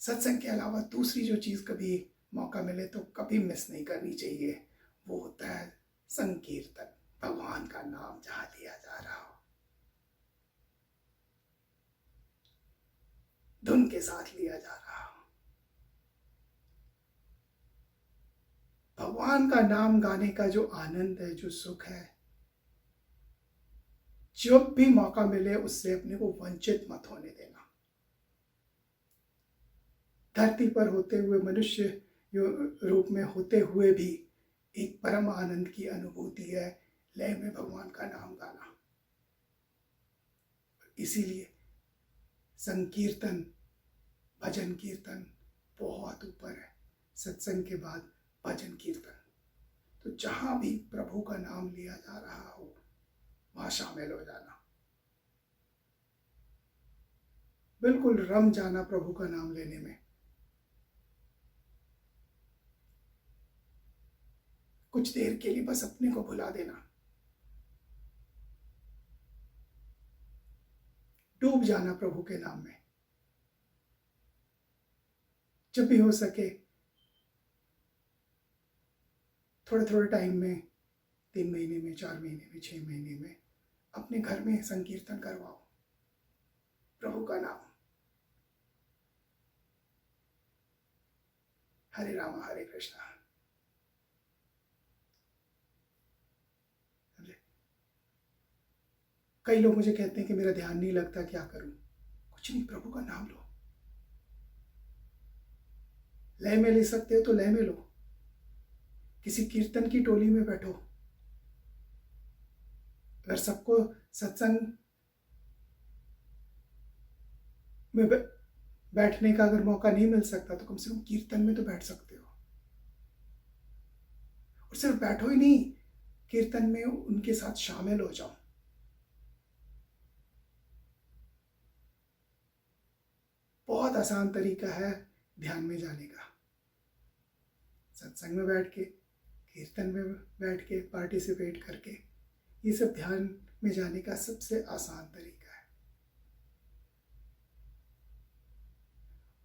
सत्संग के अलावा दूसरी जो चीज़ कभी मौका मिले तो कभी मिस नहीं करनी चाहिए, वो होता है संकीर्तन, भगवान का नाम जहाँ लिया जा रहा हो, धुन के साथ लिया जा रहा हो। भगवान का नाम गाने का जो आनंद है, जो सुख है, जब भी मौका मिले उससे अपने को वंचित मत होने देना। धरती पर होते हुए, मनुष्य रूप में होते हुए भी एक परम आनंद की अनुभूति है लय में भगवान का नाम गाना। इसीलिए संकीर्तन, भजन कीर्तन बहुत ऊपर है, सत्संग के बाद भजन कीर्तन। तो जहां भी प्रभु का नाम लिया जा रहा हो वहां शामिल हो जाना, बिल्कुल रम जाना प्रभु का नाम लेने में। कुछ देर के लिए बस अपने को भुला देना, डूब जाना प्रभु के नाम में। जब भी हो सके थोड़े थोड़े टाइम में, 3 महीने में, 4 महीने में, 6 महीने में अपने घर में संकीर्तन करवाओ प्रभु का नाम। हरे राम हरे कृष्णा। कई लोग मुझे कहते हैं कि मेरा ध्यान नहीं लगता, क्या करूं? कुछ नहीं, प्रभु का नाम लो। लय में ले सकते हो तो लय में लो, किसी कीर्तन की टोली में बैठो। अगर सबको सत्संग में बैठने का अगर मौका नहीं मिल सकता तो कम से कम कीर्तन में तो बैठ सकते हो। और सिर्फ बैठो ही नहीं, कीर्तन में उनके साथ शामिल हो जाओ। बहुत आसान तरीका है ध्यान में जाने का। सत्संग में बैठ के, कीर्तन में बैठ के, पार्टिसिपेट करके, ये सब ध्यान में जाने का सबसे आसान तरीका है।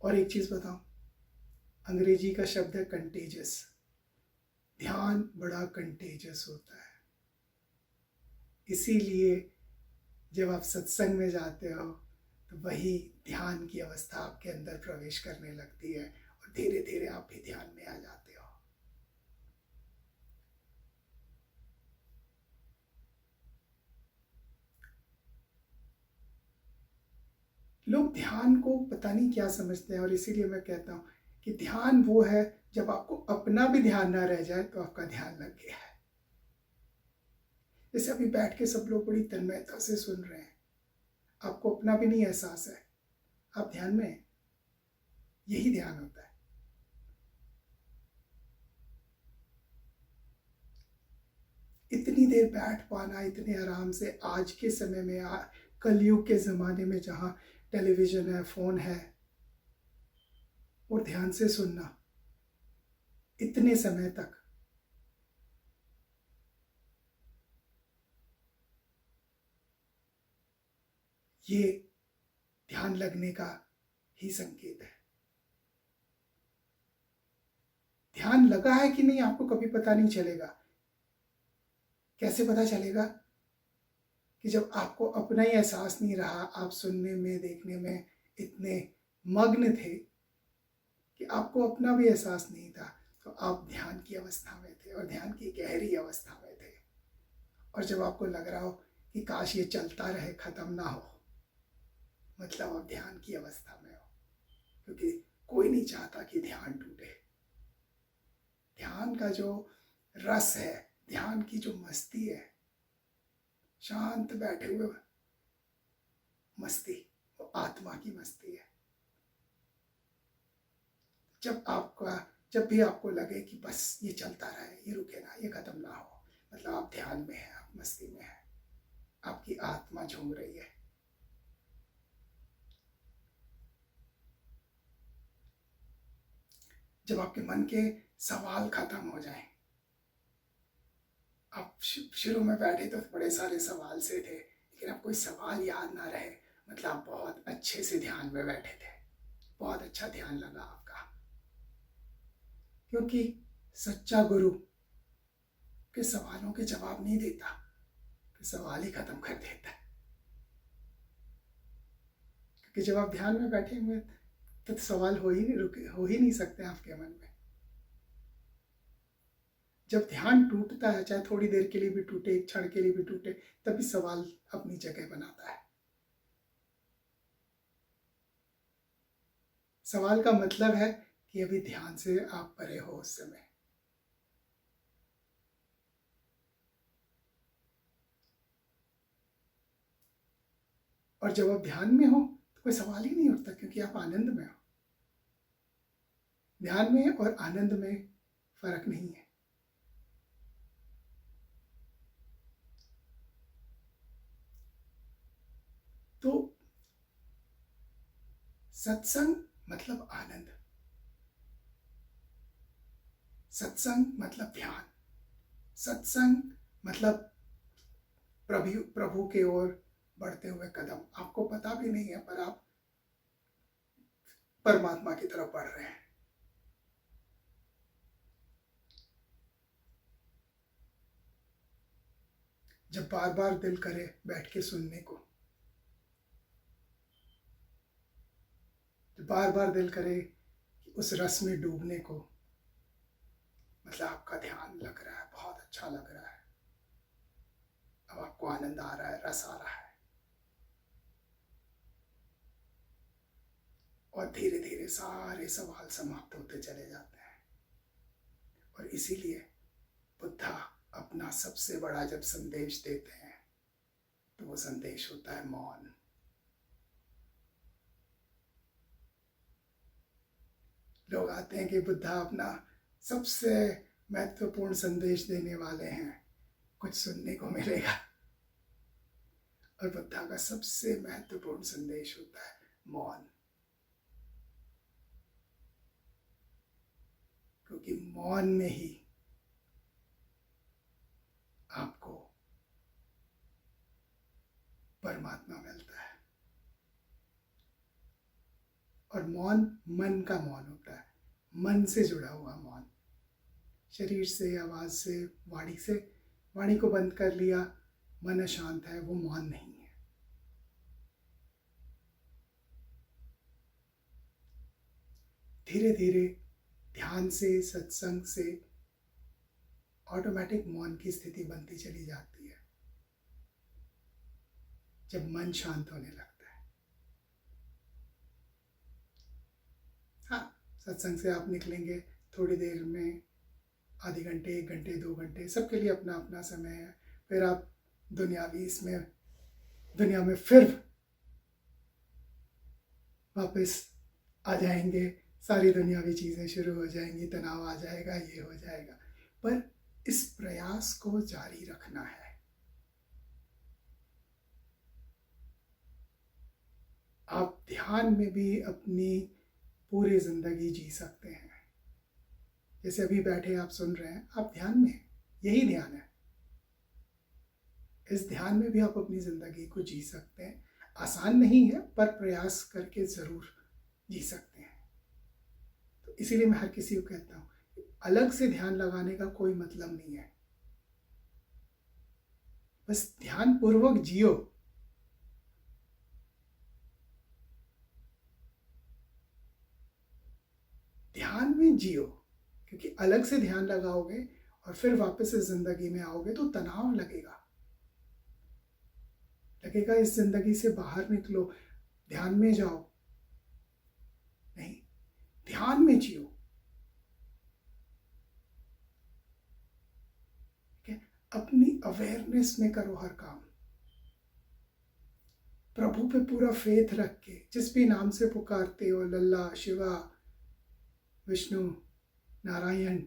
और एक चीज बताऊं, अंग्रेजी का शब्द है कंटेजियस। ध्यान बड़ा कंटेजियस होता है। इसीलिए जब आप सत्संग में जाते हो तो वही ध्यान की अवस्था आपके अंदर प्रवेश करने लगती है और धीरे धीरे आप भी ध्यान में आ जाते हो। लोग ध्यान को पता नहीं क्या समझते हैं, और इसीलिए मैं कहता हूं कि ध्यान वो है जब आपको अपना भी ध्यान ना रह जाए तो आपका ध्यान लग गया है। जैसे अभी बैठ के सब लोग बड़ी तन्मयता से सुन रहे हैं, आपको अपना भी नहीं एहसास है, आप ध्यान में हैं। यही ध्यान होता है। इतनी देर बैठ पाना, इतने आराम से, आज के समय में, कलयुग के ज़माने में जहाँ टेलीविज़न है, फ़ोन है, और ध्यान से सुनना इतने समय तक, ये ध्यान लगने का ही संकेत है। ध्यान लगा है कि नहीं आपको कभी पता नहीं चलेगा। कैसे पता चलेगा? कि जब आपको अपना ही एहसास नहीं रहा, आप सुनने में, देखने में इतने मग्न थे कि आपको अपना भी एहसास नहीं था, तो आप ध्यान की अवस्था में थे और ध्यान की गहरी अवस्था में थे। और जब आपको लग रहा हो कि काश ये चलता रहे, खत्म ना हो, मतलब आप ध्यान की अवस्था में हो। क्योंकि कोई नहीं चाहता कि ध्यान टूटे। ध्यान का जो रस है, ध्यान की जो मस्ती है, शांत बैठे हुए मस्ती, वो आत्मा की मस्ती है। जब भी आपको लगे कि बस ये चलता रहे, ये रुके ना, ये खत्म ना हो, मतलब आप ध्यान में हैं, आप मस्ती में हैं, आपकी आत्मा झूम रही है। जब आपके मन के सवाल खत्म हो जाएं, आप शुरू में बैठे तो बड़े सारे सवाल से थे, लेकिन अब कोई सवाल याद ना रहे, मतलब आप बहुत अच्छे से ध्यान में बैठे थे। बहुत अच्छा ध्यान लगा आपका, क्योंकि सच्चा गुरु के सवालों के जवाब नहीं देता, कि सवाल ही खत्म कर देता है। क्योंकि जब आप ध्यान में बैठे हुए तो सवाल हो ही नहीं सकते आपके मन में। जब ध्यान टूटता है, चाहे थोड़ी देर के लिए भी टूटे, एक क्षण के लिए भी टूटे, तभी सवाल अपनी जगह बनाता है। सवाल का मतलब है कि अभी ध्यान से आप परे हो उस समय। और जब आप ध्यान में हो तो कोई सवाल ही नहीं उठता, क्योंकि आप आनंद में हो। ध्यान में और आनंद में फर्क नहीं है। तो सत्संग मतलब आनंद, सत्संग मतलब ध्यान, सत्संग मतलब प्रभु के ओर बढ़ते हुए कदम। आपको पता भी नहीं है, पर आप परमात्मा की तरफ बढ़ रहे हैं। जब बार बार दिल करे बैठ के सुनने को, जब बार बार दिल करे कि उस रस में डूबने को, मतलब आपका ध्यान लग रहा है, बहुत अच्छा लग रहा है, अब आपको आनंद आ रहा है, रस आ रहा है। और धीरे धीरे सारे सवाल समाप्त होते चले जाते हैं। और इसीलिए बुद्धा अपना सबसे बड़ा जब संदेश देते हैं तो वो संदेश होता है मौन। लोग आते हैं कि बुद्धा अपना सबसे महत्वपूर्ण संदेश देने वाले हैं, कुछ सुनने को मिलेगा। और बुद्धा का सबसे महत्वपूर्ण संदेश होता है मौन, क्योंकि मौन में ही आपको परमात्मा मिलता है। और मौन मन का मौन होता है, मन से जुड़ा हुआ मौन। शरीर से, आवाज से, वाणी को बंद कर लिया, मन अशांत है, वो मौन नहीं है। धीरे धीरे ध्यान से, सत्संग से ऑटोमेटिक मौन की स्थिति बनती चली जाती है, जब मन शांत होने लगता है। हाँ, सत्संग से आप निकलेंगे थोड़ी देर में, आधे घंटे, 1 घंटे, 2 घंटे, सबके लिए अपना अपना समय है। फिर आप दुनिया में फिर वापस आ जाएंगे, सारी दुनियावी चीज़ें शुरू हो जाएंगी, तनाव आ जाएगा, ये हो जाएगा। पर इस प्रयास को जारी रखना है। आप ध्यान में भी अपनी पूरी जिंदगी जी सकते हैं। जैसे अभी बैठे आप सुन रहे हैं, आप ध्यान में हैं, यही ध्यान है। इस ध्यान में भी आप अपनी जिंदगी को जी सकते हैं। आसान नहीं है, पर प्रयास करके जरूर जी सकते हैं। तो इसीलिए मैं हर किसी को कहता हूँ, अलग से ध्यान लगाने का कोई मतलब नहीं है, बस ध्यान पूर्वक जियो। ध्यान में जियो, क्योंकि अलग से ध्यान लगाओगे और फिर वापस इस जिंदगी में आओगे तो तनाव लगेगा, इस जिंदगी से बाहर निकलो, ध्यान में जाओ। नहीं, ध्यान में जियो। ठीक है, अपनी अवेयरनेस में करो हर काम, प्रभु पे पूरा फेथ रख के, जिस भी नाम से पुकारते हो, लल्ला, शिवा, विष्णु, नारायण,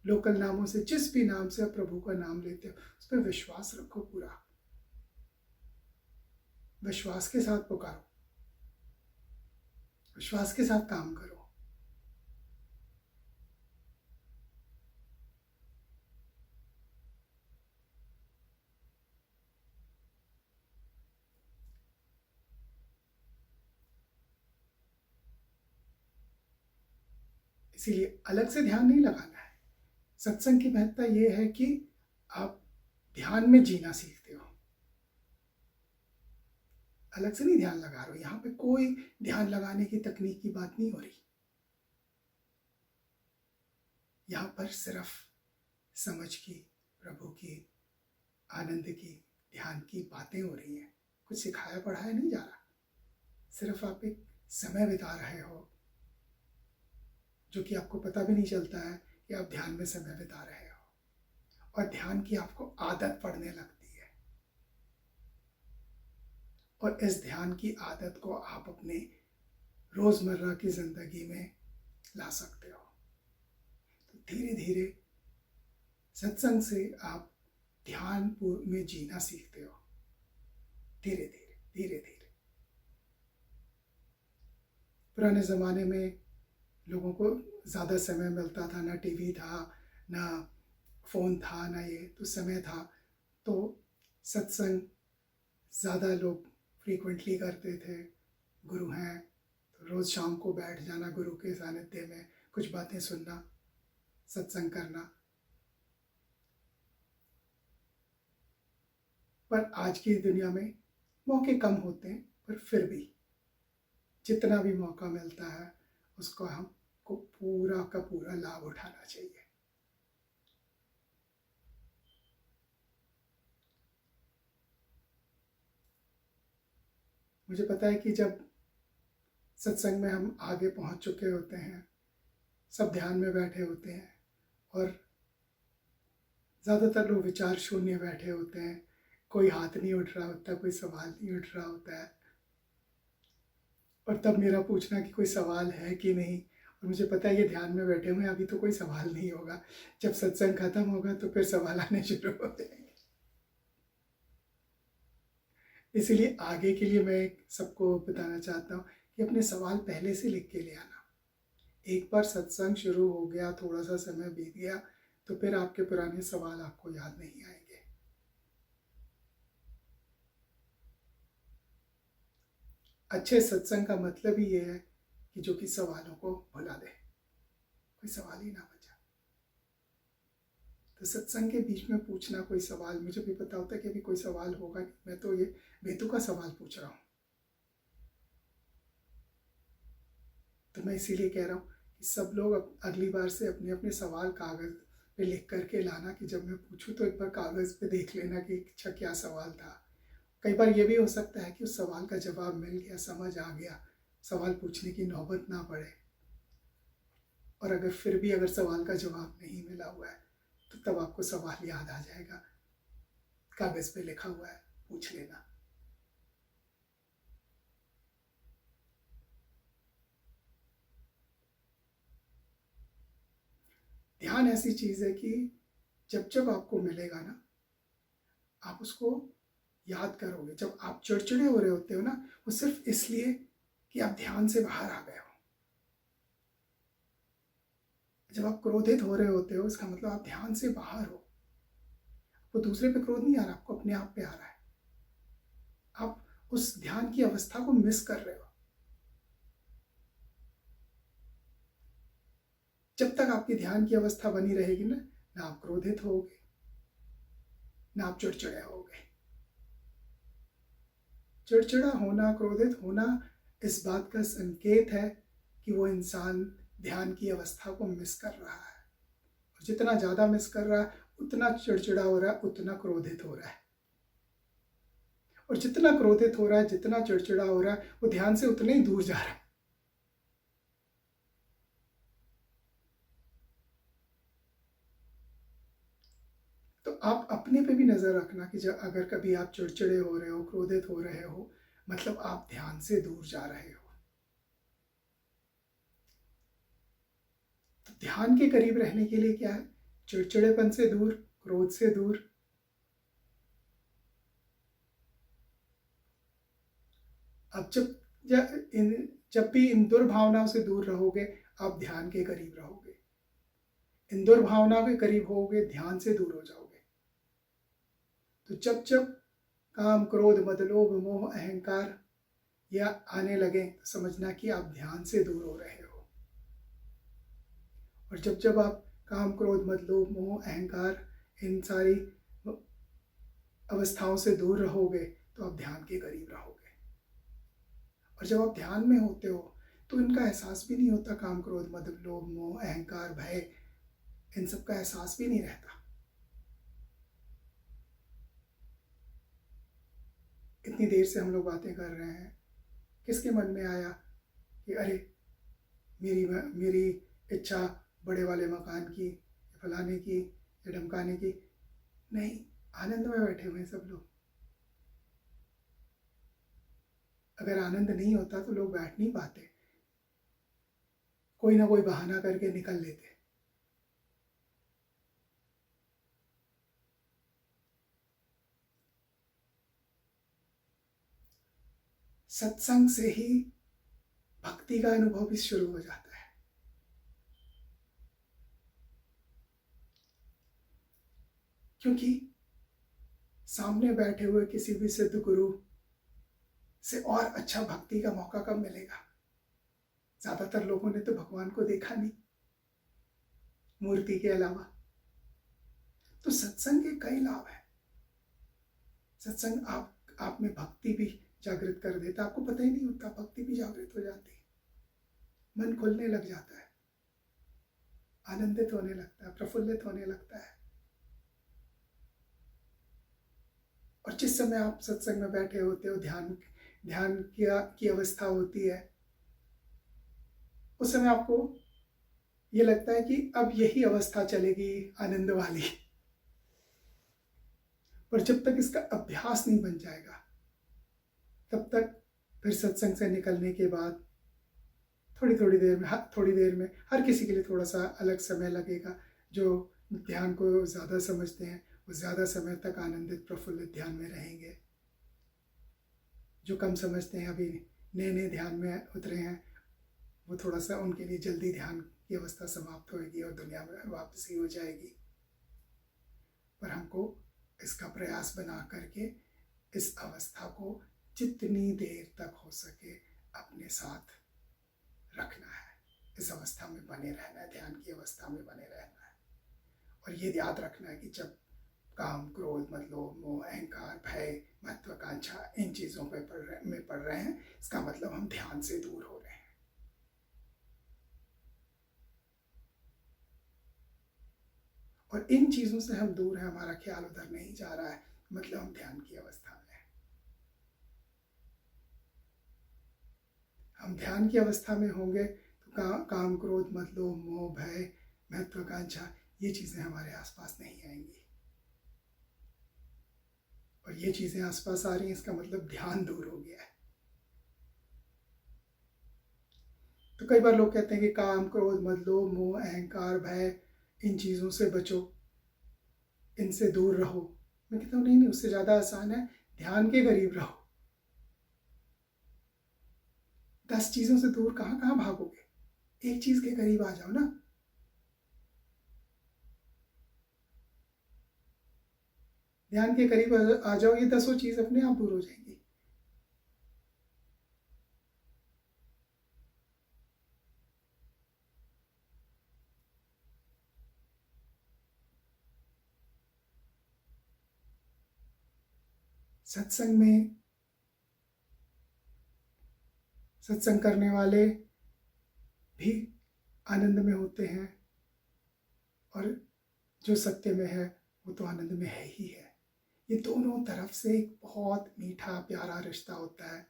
लोकल नामों से, जिस भी नाम से प्रभु का नाम लेते हो, उस पर विश्वास रखो पूरा। विश्वास के साथ पुकारो, विश्वास के साथ काम करो। इसीलिए अलग से ध्यान नहीं लगाना है। सत्संग की महत्ता ये है कि आप ध्यान में जीना सीखते हो, अलग से नहीं ध्यान लगा रहे हो। यहाँ पे कोई ध्यान लगाने की तकनीक की बात नहीं हो रही। यहाँ पर सिर्फ समझ की, प्रभु की, आनंद की, ध्यान की बातें हो रही हैं। कुछ सिखाया पढ़ाया नहीं जा रहा, सिर्फ आप एक समय बिता रहे हो जो कि आपको पता भी नहीं चलता है कि आप ध्यान में समय बिता रहे हो, और ध्यान की आपको आदत पड़ने लगती है, और इस ध्यान की आदत को आप अपने रोजमर्रा की जिंदगी में ला सकते हो। तो धीरे धीरे सत्संग से आप ध्यान में जीना सीखते हो, धीरे धीरे धीरे धीरे। पुराने ज़माने में लोगों को ज़्यादा समय मिलता था, ना टीवी था, ना फ़ोन था, ना ये तो समय था, तो सत्संग ज़्यादा लोग फ्रीक्वेंटली करते थे। गुरु हैं तो रोज़ शाम को बैठ जाना, गुरु के सानिध्य में कुछ बातें सुनना, सत्संग करना। पर आज की दुनिया में मौके कम होते हैं, पर फिर भी जितना भी मौका मिलता है उसको हमको पूरा का पूरा लाभ उठाना चाहिए। मुझे पता है कि जब सत्संग में हम आगे पहुंच चुके होते हैं, सब ध्यान में बैठे होते हैं, और ज़्यादातर लोग विचार शून्य बैठे होते हैं, कोई हाथ नहीं उठ रहा होता, कोई सवाल नहीं उठ रहा होता है, और तब मेरा पूछना कि कोई सवाल है कि नहीं, और मुझे पता है ये ध्यान में बैठे हुए हैं, अभी तो कोई सवाल नहीं होगा, जब सत्संग खत्म होगा तो फिर सवाल आने शुरू हो जाएंगे। इसीलिए आगे के लिए मैं सबको बताना चाहता हूँ कि अपने सवाल पहले से लिख के ले आना। एक बार सत्संग शुरू हो गया, थोड़ा सा समय बीत गया, तो फिर आपके पुराने सवाल आपको याद नहीं आएंगे। अच्छे सत्संग का मतलब ही ये है कि जो कि सवालों को भुला दे, कोई सवाल ही ना बचा। तो सत्संग के बीच में पूछना कोई सवाल, मुझे भी पता होता है कि अभी कोई सवाल होगा नहीं, मैं तो ये बेतुका सवाल पूछ रहा हूँ। तो मैं इसीलिए कह रहा हूँ कि सब लोग अगली बार से अपने अपने सवाल कागज़ पे लिख करके लाना, कि जब मैं पूछूँ तो एक बार कागज़ पे देख लेना कि अच्छा क्या सवाल था। कई बार ये भी हो सकता है कि उस सवाल का जवाब मिल गया, समझ आ गया, सवाल पूछने की नौबत ना पड़े। और अगर फिर भी अगर सवाल का जवाब नहीं मिला हुआ है तो तब आपको सवाल याद आ जाएगा, कागज़ पे लिखा हुआ है, पूछ लेना। ध्यान ऐसी चीज़ है कि जब जब आपको मिलेगा ना, आप उसको याद करोगे। जब आप चिड़चिड़े हो रहे होते हो ना, वो सिर्फ इसलिए कि आप ध्यान से बाहर आ गए हो। जब आप क्रोधित हो रहे होते हो, इसका मतलब आप ध्यान से बाहर हो। वो दूसरे पे क्रोध नहीं आ रहा, आपको अपने आप पे आ रहा है। आप उस ध्यान की अवस्था को मिस कर रहे हो। जब तक आपकी ध्यान की अवस्था बनी रहेगी ना, ना आप क्रोधित होगे, ना आप चिड़चिड़े होगे। चिड़चिड़ा होना, क्रोधित होना इस बात का संकेत है कि वो इंसान ध्यान की अवस्था को मिस कर रहा है। और जितना ज़्यादा मिस कर रहा है, उतना चिड़चिड़ा हो रहा है, उतना क्रोधित हो रहा है। और जितना क्रोधित हो रहा है, जितना चिड़चिड़ा हो रहा है, वो ध्यान से उतना ही दूर जा रहा है। तो आप अपने पे भी नज़र रखना कि जब अगर कभी आप चिड़चिड़े हो रहे हो, क्रोधित हो रहे हो, मतलब आप ध्यान से दूर जा रहे हो। तो ध्यान के करीब रहने के लिए क्या है? चिड़चिड़ेपन से दूर, क्रोध से दूर। अब जब भी इन दुर्भावनाओं से दूर रहोगे, आप ध्यान के करीब रहोगे। इन दुर्भावनाओं के करीब होगे, ध्यान से दूर हो जाओगे। तो जब जब काम, क्रोध, मद, लोभ, मोह, अहंकार या आने लगे, तो समझना कि आप ध्यान से दूर हो रहे हो। और जब जब आप काम, क्रोध, मद, लोभ, मोह, अहंकार इन सारी अवस्थाओं से दूर रहोगे तो आप ध्यान के करीब रहोगे। और जब आप ध्यान में होते हो तो इनका एहसास भी नहीं होता, काम, क्रोध, मद, लोभ, मोह, अहंकार, भय, इन सब का एहसास भी नहीं रहता। इतनी देर से हम लोग बातें कर रहे हैं, किसके मन में आया कि अरे मेरी इच्छा बड़े वाले मकान की, फलाने की या ढमकाने की? नहीं, आनंद में बैठे हुए हैं सब लोग। अगर आनंद नहीं होता तो लोग बैठ नहीं पाते, कोई ना कोई बहाना करके निकल लेते। सत्संग से ही भक्ति का अनुभव भी शुरू हो जाता है। क्योंकि सामने बैठे हुए किसी भी सिद्ध गुरु से और अच्छा भक्ति का मौका कब मिलेगा? ज्यादातर लोगों ने तो भगवान को देखा नहीं मूर्ति के अलावा। तो सत्संग के कई लाभ हैं। सत्संग आप में भक्ति भी जागृत कर देता, आपको पता ही नहीं होता, भक्ति भी जागृत हो जाती है, मन खुलने लग जाता है, आनंदित होने लगता है, प्रफुल्लित होने लगता है। और जिस समय आप सत्संग में बैठे होते हो, ध्यान की अवस्था होती है, उस समय आपको ये लगता है कि अब यही अवस्था चलेगी आनंद वाली। पर जब तक इसका अभ्यास नहीं बन जाएगा तब तक फिर सत्संग से निकलने के बाद थोड़ी देर में हर किसी के लिए थोड़ा सा अलग समय लगेगा। जो ध्यान को ज़्यादा समझते हैं वो ज़्यादा समय तक आनंदित प्रफुल्लित ध्यान में रहेंगे। जो कम समझते हैं, अभी नए ध्यान में उतरे हैं, वो थोड़ा सा उनके लिए जल्दी ध्यान की अवस्था समाप्त होगी और दुनिया में वापसी हो जाएगी। पर हमको इसका प्रयास बना करके इस अवस्था को जितनी देर तक हो सके अपने साथ रखना है, इस अवस्था में बने रहना है, ध्यान की अवस्था में बने रहना है। और ये याद रखना है कि जब काम, क्रोध, मद, लोभ, मोह, अहंकार, भय, महत्वाकांक्षा इन चीज़ों में पड़ रहे हैं, इसका मतलब हम ध्यान से दूर हो रहे हैं। और इन चीज़ों से हम दूर हैं, हमारा ख्याल उधर नहीं जा रहा है, मतलब हम ध्यान की अवस्था में हैं। हम ध्यान की अवस्था में होंगे तो काम, क्रोध, मद, लोभ, मोह, भय, महत्वाकांक्षा ये चीज़ें हमारे आसपास नहीं आएंगी। और ये चीज़ें आसपास आ रही हैं, इसका मतलब ध्यान दूर हो गया है। तो कई बार लोग कहते हैं कि काम, क्रोध, मद, लोभ, मोह, अहंकार, भय इन चीज़ों से बचो, इनसे दूर रहो। मैं कहता हूँ नहीं, उससे ज़्यादा आसान है ध्यान के करीब रहो। 10 चीज़ों से दूर कहाँ कहाँ भागोगे, एक चीज़ के करीब आ जाओ ना। ध्यान के करीब आ जाओ, ये 10 चीज़ अपने आप दूर हो जाएंगी। सत्संग में सत्संग करने वाले भी आनंद में होते हैं, और जो सत्य में है वो तो आनंद में है ही है। ये दोनों तरफ से एक बहुत मीठा प्यारा रिश्ता होता है,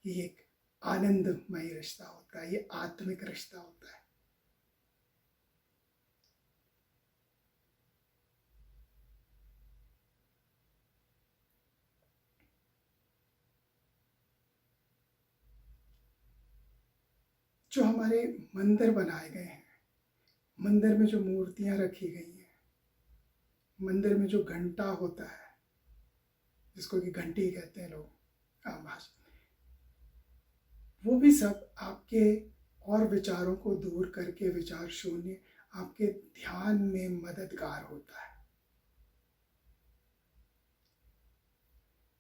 ये एक आनंदमय रिश्ता होता है, ये आत्मिक रिश्ता होता है। जो हमारे मंदिर बनाए गए हैं, मंदिर में जो मूर्तियां रखी गई हैं, मंदिर में जो घंटा होता है, जिसको कि घंटी कहते हैं लोग आम भाषा में, वो भी सब आपके और विचारों को दूर करके, विचार शून्य आपके ध्यान में मददगार होता है।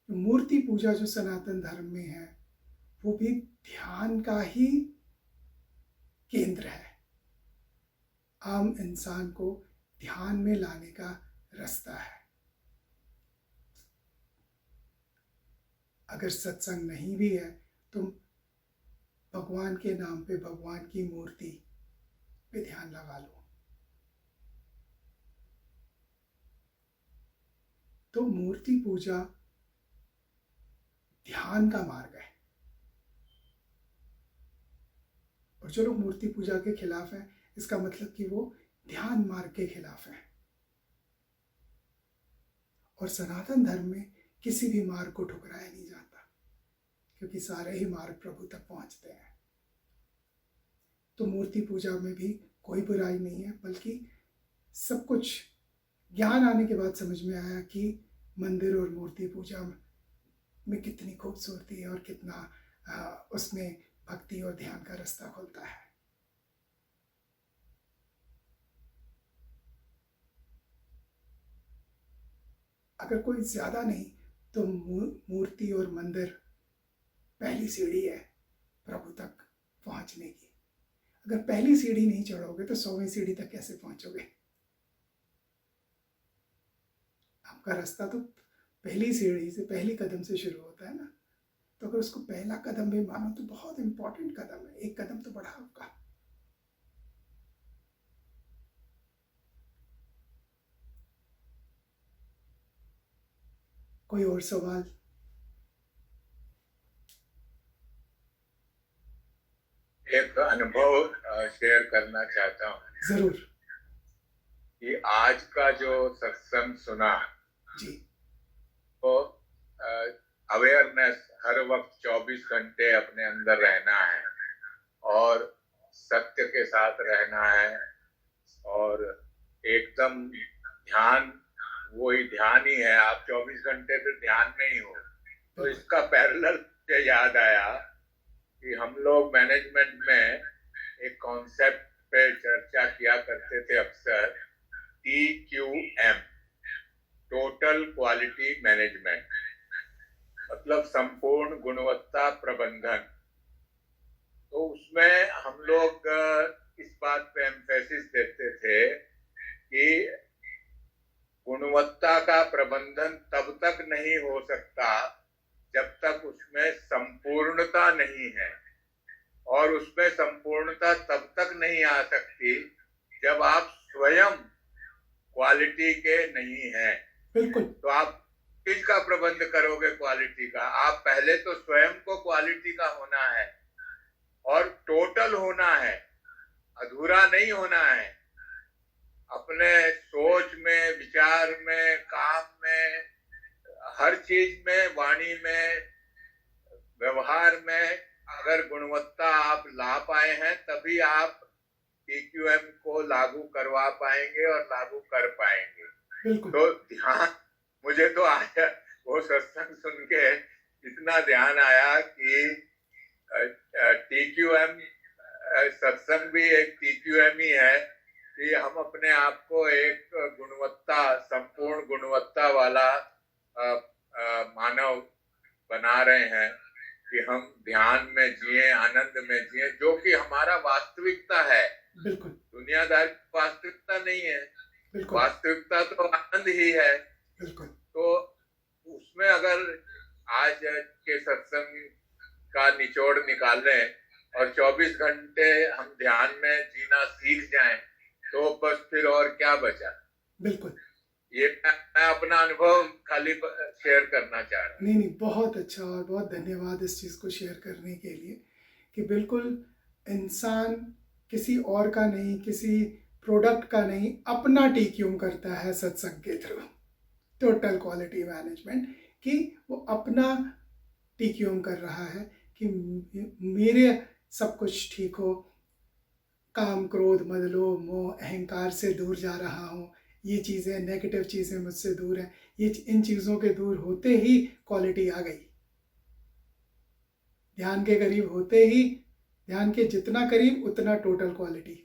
मूर्ति पूजा जो सनातन धर्म में है वो भी ध्यान का ही केंद्र है। आम इंसान को ध्यान में लाने का रास्ता है। अगर सत्संग नहीं भी है तो भगवान के नाम पे भगवान की मूर्ति पे ध्यान लगा लो। तो मूर्ति पूजा ध्यान का मार्ग है। और जो लोग मूर्ति पूजा के खिलाफ हैं, इसका मतलब कि वो ध्यान मार्ग के खिलाफ हैं। और सनातन धर्म में किसी भी मार्ग को ठुकराया नहीं जाता, क्योंकि सारे ही मार्ग प्रभु तक पहुंचते हैं। तो मूर्ति पूजा में भी कोई बुराई नहीं है, बल्कि सब कुछ ज्ञान आने के बाद समझ में आया कि मंदिर और मूर्ति पूजा में कितनी खूबसूरती है और कितना उसमें भक्ति और ध्यान का रास्ता खुलता है। अगर कोई ज्यादा नहीं तो मूर्ति और मंदिर पहली सीढ़ी है प्रभु तक पहुंचने की। अगर पहली सीढ़ी नहीं चढ़ोगे तो 100वीं सीढ़ी तक कैसे पहुंचोगे? आपका रास्ता तो पहली सीढ़ी से, पहली कदम से शुरू होता है ना। तो अगर उसको पहला कदम भी मानो तो बहुत इंपॉर्टेंट कदम है, एक कदम तो बढ़ा आपका। कोई और सवाल? एक अनुभव शेयर करना चाहता हूँ। जरूर। कि आज का जो सत्संग सुना जी, तो अवेयरनेस हर वक्त 24 घंटे अपने अंदर रहना है और सत्य के साथ रहना है और एकदम ध्यान, वही ध्यान ही है। आप 24 घंटे फिर ध्यान में ही हो। तो इसका पैरेलल मुझे याद आया कि हम लोग मैनेजमेंट में एक कॉन्सेप्ट पे चर्चा किया करते थे अक्सर, TQM, टोटल क्वालिटी मैनेजमेंट, मतलब संपूर्ण गुणवत्ता प्रबंधन। तो उसमें हम लोग इस बात पे एम्फेसिस देते थे कि गुणवत्ता का प्रबंधन तब तक नहीं हो सकता जब तक उसमें संपूर्णता नहीं है, और उसमें संपूर्णता तब तक नहीं आ सकती जब आप स्वयं क्वालिटी के नहीं हैं। बिल्कुल। तो आप किसका प्रबंध करोगे क्वालिटी का? आप पहले तो स्वयं को क्वालिटी का होना है और टोटल होना है, अधूरा नहीं होना है। अपने सोच में, विचार में, काम में, हर चीज में, वाणी में, व्यवहार में अगर गुणवत्ता आप ला पाए हैं तभी आप TQM को लागू करवा पाएंगे और लागू कर पाएंगे। बिल्कुल। तो ध्यान, मुझे तो आया वो सत्संग सुन के इतना ध्यान आया कि TQM, सत्संग भी एक TQM ही है कि हम अपने आप को एक गुणवत्ता, संपूर्ण गुणवत्ता वाला मानव बना रहे हैं कि हम ध्यान में जिए, आनंद में जिए, जो कि हमारा वास्तविकता है। बिल्कुल। दुनियादारी वास्तविकता नहीं है, बिल्कुल। वास्तविकता तो आनंद ही है। बिल्कुल। तो उसमें अगर आज के सत्संग का निचोड़ निकालें और 24 घंटे हम ध्यान में जीना सीख जाएं तो बस फिर और क्या बचा। बिल्कुल। ये मैं अपना अनुभव खाली शेयर करना चाह रहा हूँ। नहीं, बहुत अच्छा और बहुत धन्यवाद इस चीज़ को शेयर करने के लिए कि बिल्कुल इंसान किसी और का नहीं, किसी प्रोडक्ट का नहीं, अपना TQM करता है सत्संग के थ्रू, टोटल क्वालिटी मैनेजमेंट, कि वो अपना TQM कर रहा है कि मेरे सब कुछ ठीक हो, काम, क्रोध, मद, लोभ, मोह, अहंकार से दूर जा रहा हूँ, ये चीज़ें, नेगेटिव चीज़ें मुझसे दूर हैं। ये इन चीज़ों के दूर होते ही क्वालिटी आ गई। ध्यान के करीब होते ही, ध्यान के जितना करीब उतना टोटल क्वालिटी।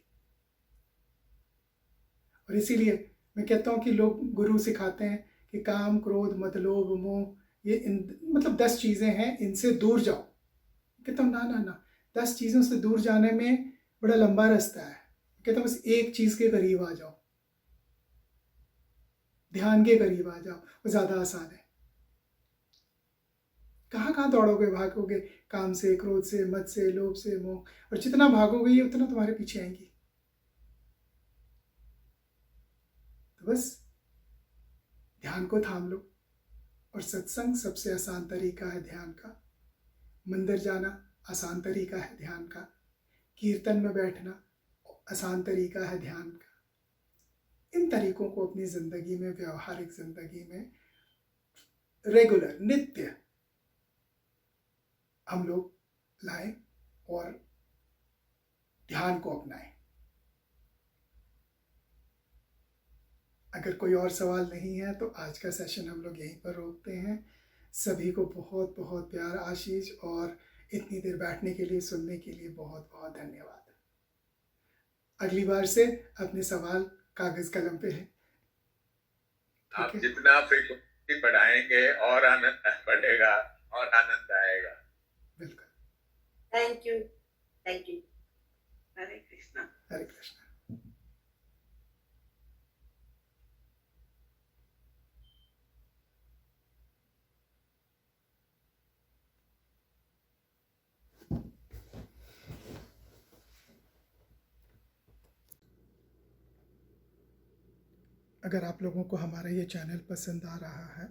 और इसीलिए मैं कहता हूँ कि लोग, गुरु सिखाते हैं कि काम, क्रोध, मद, लोभ, मोह, ये मतलब 10 चीज़ें हैं, इनसे दूर जाओ। कहता हूँ ना ना ना, 10 चीज़ों से दूर जाने में बड़ा लंबा रास्ता है। कहते हैं बस एक चीज के करीब आ जाओ, ध्यान के करीब आ जाओ, वो ज्यादा आसान है। कहाँ कहाँ दौड़ोगे, भागोगे, काम से, क्रोध से, मद से, लोभ से, मोह, और जितना भागोगे ये उतना तुम्हारे पीछे आएंगी। तो बस ध्यान को थाम लो। और सत्संग सबसे आसान तरीका है ध्यान का, मंदिर जाना आसान तरीका है ध्यान का, कीर्तन में बैठना आसान तरीका है ध्यान का। इन तरीकों को अपनी जिंदगी में, व्यवहारिक जिंदगी में रेगुलर, नित्य हम लोग लाएं और ध्यान को अपनाएं। अगर कोई और सवाल नहीं है तो आज का सेशन हम लोग यहीं पर रोकते हैं। सभी को बहुत बहुत प्यार, आशीष, और इतनी देर बैठने के लिए, सुनने के लिए बहुत बहुत धन्यवाद। अगली बार से अपने सवाल कागज कलम पे है। आप जितना फ्रीक्वेंसी बढ़ाएंगे और आनंद बढ़ेगा और आनंद आएगा। बिल्कुल। Thank you, thank you. हरे कृष्णा। हरे कृष्णा। अगर आप लोगों को हमारा ये चैनल पसंद आ रहा है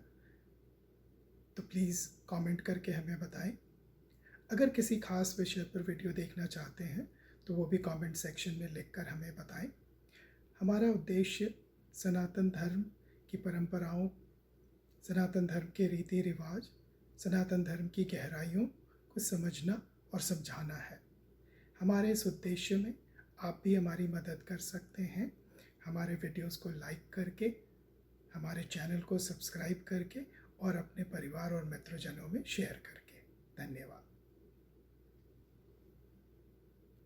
तो प्लीज़ कमेंट करके हमें बताएं। अगर किसी खास विषय पर वीडियो देखना चाहते हैं तो वो भी कमेंट सेक्शन में लिखकर हमें बताएं। हमारा उद्देश्य सनातन धर्म की परंपराओं, सनातन धर्म के रीति रिवाज, सनातन धर्म की गहराइयों को समझना और समझाना है। हमारे इस उद्देश्य में आप भी हमारी मदद कर सकते हैं, हमारे वीडियोस को लाइक करके, हमारे चैनल को सब्सक्राइब करके और अपने परिवार और मित्रजनों में शेयर करके। धन्यवाद।